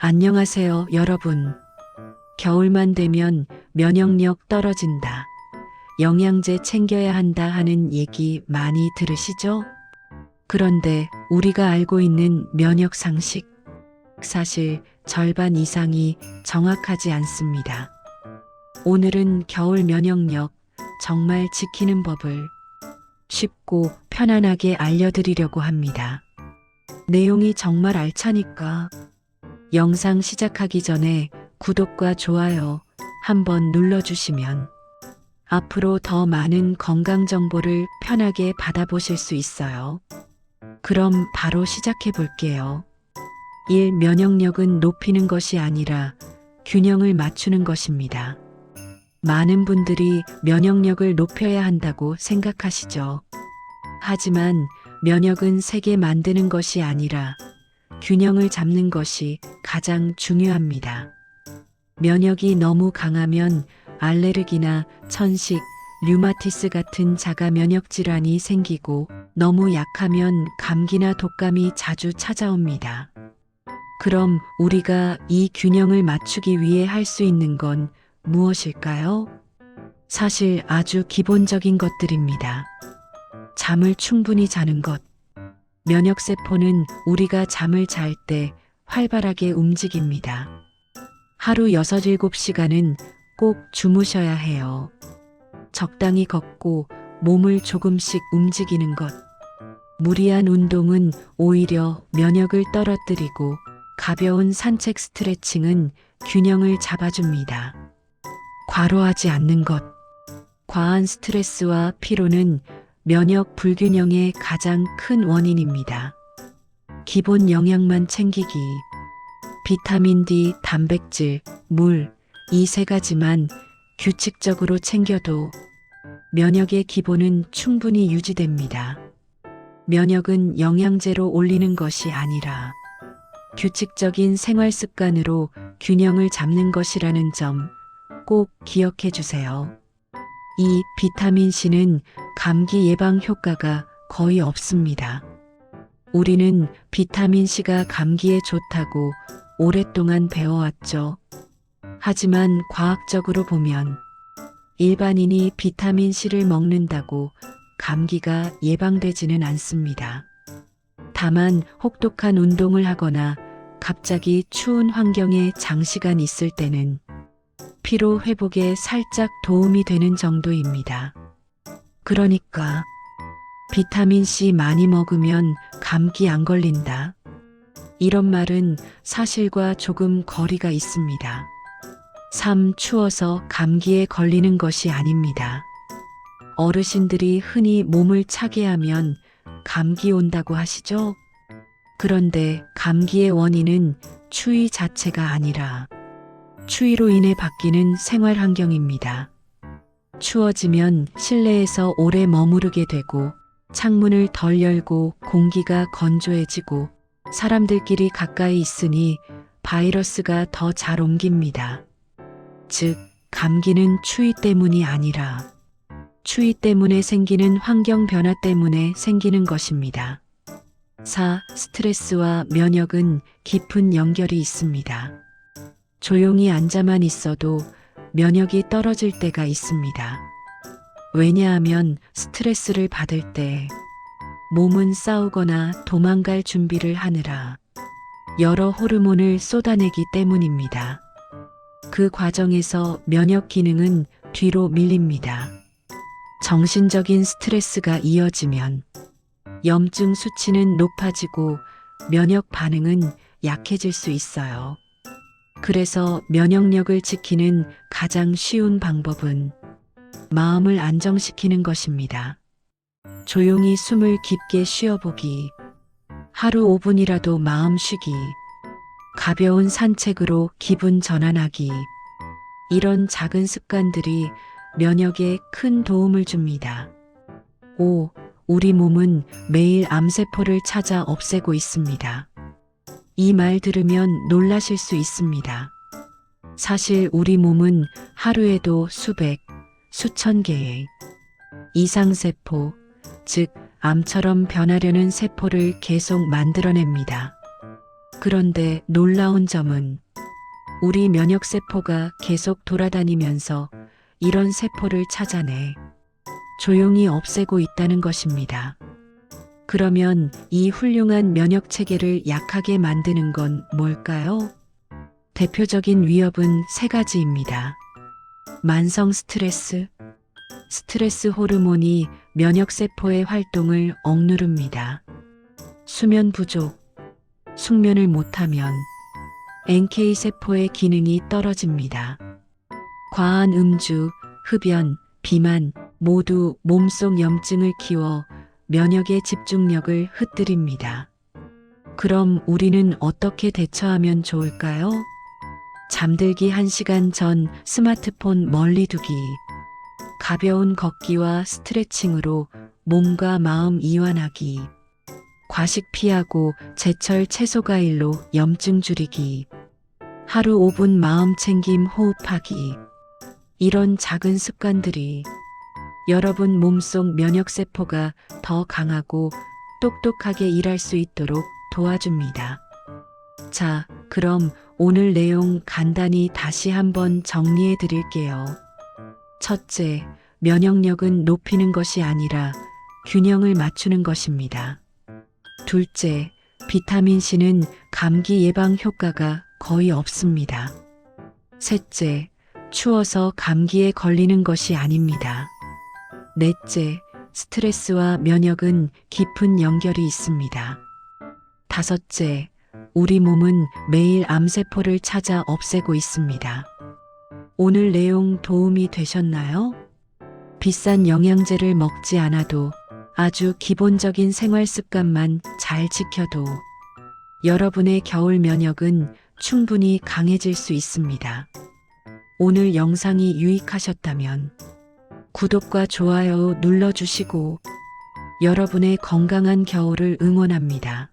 안녕하세요, 여러분. 겨울만 되면 면역력 떨어진다. 영양제 챙겨야 한다 하는 얘기 많이 들으시죠? 그런데 우리가 알고 있는 면역 상식, 사실 절반 이상이 정확하지 않습니다. 오늘은 겨울 면역력 정말 지키는 법을 쉽고 편안하게 알려드리려고 합니다. 내용이 정말 알차니까 영상 시작하기 전에 구독과 좋아요 한번 눌러주시면 앞으로 더 많은 건강 정보를 편하게 받아보실 수 있어요. 그럼 바로 시작해 볼게요. 1. 면역력은 높이는 것이 아니라 균형을 맞추는 것입니다. 많은 분들이 면역력을 높여야 한다고 생각하시죠. 하지만 면역은 세게 만드는 것이 아니라 균형을 잡는 것이 가장 중요합니다. 면역이 너무 강하면 알레르기나 천식, 류마티스 같은 자가 면역 질환이 생기고 너무 약하면 감기나 독감이 자주 찾아옵니다. 그럼 우리가 이 균형을 맞추기 위해 할 수 있는 건 무엇일까요? 사실 아주 기본적인 것들입니다. 잠을 충분히 자는 것. 면역세포는 우리가 잠을 잘 때 활발하게 움직입니다. 하루 6, 7시간은 꼭 주무셔야 해요. 적당히 걷고 몸을 조금씩 움직이는 것. 무리한 운동은 오히려 면역을 떨어뜨리고 가벼운 산책 스트레칭은 균형을 잡아줍니다. 과로하지 않는 것. 과한 스트레스와 피로는 면역 불균형의 가장 큰 원인입니다. 기본 영양만 챙기기. 비타민 D, 단백질, 물, 이 세 가지만 규칙적으로 챙겨도 면역의 기본은 충분히 유지됩니다. 면역은 영양제로 올리는 것이 아니라 규칙적인 생활 습관으로 균형을 잡는 것이라는 점 꼭 기억해 주세요. 이 비타민C는 감기 예방 효과가 거의 없습니다. 우리는 비타민C가 감기에 좋다고 오랫동안 배워왔죠. 하지만 과학적으로 보면 일반인이 비타민C를 먹는다고 감기가 예방되지는 않습니다. 다만 혹독한 운동을 하거나 갑자기 추운 환경에 장시간 있을 때는 피로 회복에 살짝 도움이 되는 정도입니다. 그러니까 비타민C 많이 먹으면 감기 안 걸린다. 이런 말은 사실과 조금 거리가 있습니다. 3. 추워서 감기에 걸리는 것이 아닙니다. 어르신들이 흔히 몸을 차게 하면 감기 온다고 하시죠? 그런데 감기의 원인은 추위 자체가 아니라 추위로 인해 바뀌는 생활 환경입니다. 추워지면 실내에서 오래 머무르게 되고 창문을 덜 열고 공기가 건조해지고 사람들끼리 가까이 있으니 바이러스가 더 잘 옮깁니다. 즉, 감기는 추위 때문이 아니라 추위 때문에 생기는 환경 변화 때문에 생기는 것입니다. 4. 스트레스와 면역은 깊은 연결이 있습니다. 조용히 앉아만 있어도 면역이 떨어질 때가 있습니다. 왜냐하면 스트레스를 받을 때 몸은 싸우거나 도망갈 준비를 하느라 여러 호르몬을 쏟아내기 때문입니다. 그 과정에서 면역 기능은 뒤로 밀립니다. 정신적인 스트레스가 이어지면 염증 수치는 높아지고 면역 반응은 약해질 수 있어요. 그래서 면역력을 지키는 가장 쉬운 방법은 마음을 안정시키는 것입니다. 조용히 숨을 깊게 쉬어보기, 하루 5분이라도 마음 쉬기, 가벼운 산책으로 기분 전환하기, 이런 작은 습관들이 면역에 큰 도움을 줍니다. 5. 우리 몸은 매일 암세포를 찾아 없애고 있습니다. 이 말 들으면 놀라실 수 있습니다. 사실 우리 몸은 하루에도 수백, 수천 개의 이상세포, 즉 암처럼 변하려는 세포를 계속 만들어냅니다. 그런데 놀라운 점은 우리 면역세포가 계속 돌아다니면서 이런 세포를 찾아내 조용히 없애고 있다는 것입니다. 그러면 이 훌륭한 면역 체계를 약하게 만드는 건 뭘까요? 대표적인 위협은 세 가지입니다. 만성 스트레스. 스트레스 호르몬이 면역세포의 활동을 억누릅니다. 수면 부족. 숙면을 못하면 NK세포의 기능이 떨어집니다. 과한 음주, 흡연, 비만 모두 몸속 염증을 키워 면역의 집중력을 흩뜨립니다. 그럼 우리는 어떻게 대처하면 좋을까요? 잠들기 1시간 전 스마트폰 멀리 두기. 가벼운 걷기와 스트레칭으로 몸과 마음 이완하기. 과식 피하고 제철 채소 과일로 염증 줄이기. 하루 5분 마음 챙김 호흡하기. 이런 작은 습관들이 여러분 몸속 면역세포가 더 강하고 똑똑하게 일할 수 있도록 도와줍니다. 자, 그럼 오늘 내용 간단히 다시 한번 정리해 드릴게요. 첫째, 면역력은 높이는 것이 아니라 균형을 맞추는 것입니다. 둘째, 비타민C는 감기 예방 효과가 거의 없습니다. 셋째, 추워서 감기에 걸리는 것이 아닙니다. 넷째, 스트레스와 면역은 깊은 연결이 있습니다. 다섯째, 우리 몸은 매일 암세포를 찾아 없애고 있습니다. 오늘 내용 도움이 되셨나요? 비싼 영양제를 먹지 않아도 아주 기본적인 생활 습관만 잘 지켜도 여러분의 겨울 면역은 충분히 강해질 수 있습니다. 오늘 영상이 유익하셨다면 구독과 좋아요 눌러주시고 여러분의 건강한 겨울을 응원합니다.